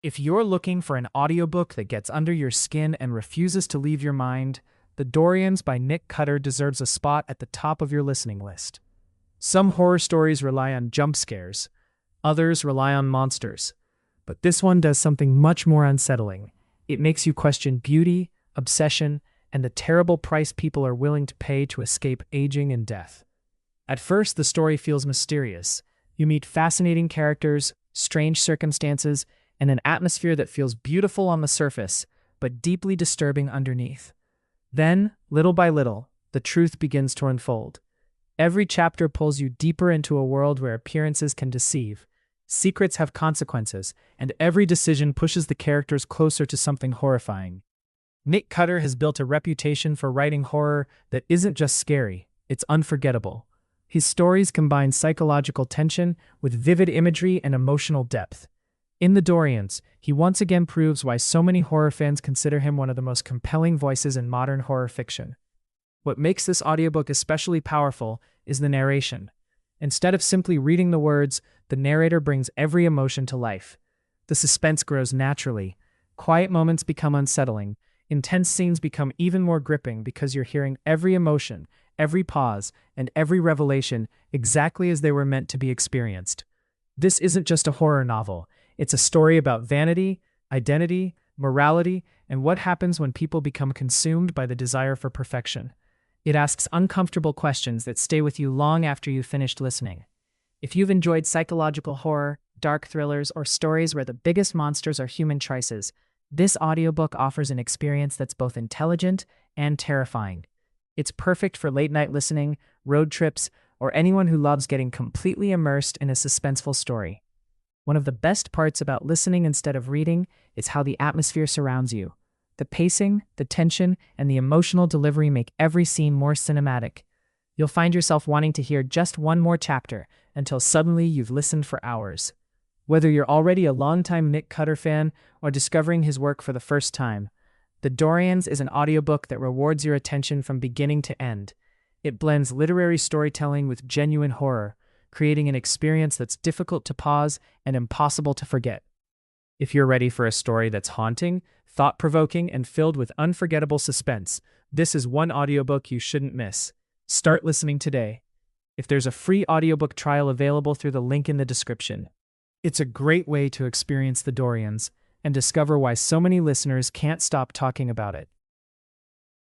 If you're looking for an audiobook that gets under your skin and refuses to leave your mind, The Dorians by Nick Cutter deserves a spot at the top of your listening list. Some horror stories rely on jump scares, others rely on monsters, but this one does something much more unsettling. It makes you question beauty, obsession, and the terrible price people are willing to pay to escape aging and death. At first, the story feels mysterious. You meet fascinating characters, strange circumstances, and an atmosphere that feels beautiful on the surface, but deeply disturbing underneath. Then, little by little, the truth begins to unfold. Every chapter pulls you deeper into a world where appearances can deceive, secrets have consequences, and every decision pushes the characters closer to something horrifying. Nick Cutter has built a reputation for writing horror that isn't just scary, it's unforgettable. His stories combine psychological tension with vivid imagery and emotional depth. In The Dorians, he once again proves why so many horror fans consider him one of the most compelling voices in modern horror fiction. What makes this audiobook especially powerful is the narration. Instead of simply reading the words, the narrator brings every emotion to life. The suspense grows naturally. Quiet moments become unsettling. Intense scenes become even more gripping because you're hearing every emotion, every pause, and every revelation exactly as they were meant to be experienced. This isn't just a horror novel. It's a story about vanity, identity, morality, and what happens when people become consumed by the desire for perfection. It asks uncomfortable questions that stay with you long after you've finished listening. If you've enjoyed psychological horror, dark thrillers, or stories where the biggest monsters are human choices, this audiobook offers an experience that's both intelligent and terrifying. It's perfect for late-night listening, road trips, or anyone who loves getting completely immersed in a suspenseful story. One of the best parts about listening instead of reading is how the atmosphere surrounds you. The pacing, the tension, and the emotional delivery make every scene more cinematic. You'll find yourself wanting to hear just one more chapter until suddenly you've listened for hours. Whether you're already a longtime Nick Cutter fan or discovering his work for the first time, The Dorians is an audiobook that rewards your attention from beginning to end. It blends literary storytelling with genuine horror, creating an experience that's difficult to pause and impossible to forget. If you're ready for a story that's haunting, thought-provoking, and filled with unforgettable suspense, this is one audiobook you shouldn't miss. Start listening today. If there's a free audiobook trial available through the link in the description. It's a great way to experience The Dorians and discover why so many listeners can't stop talking about it.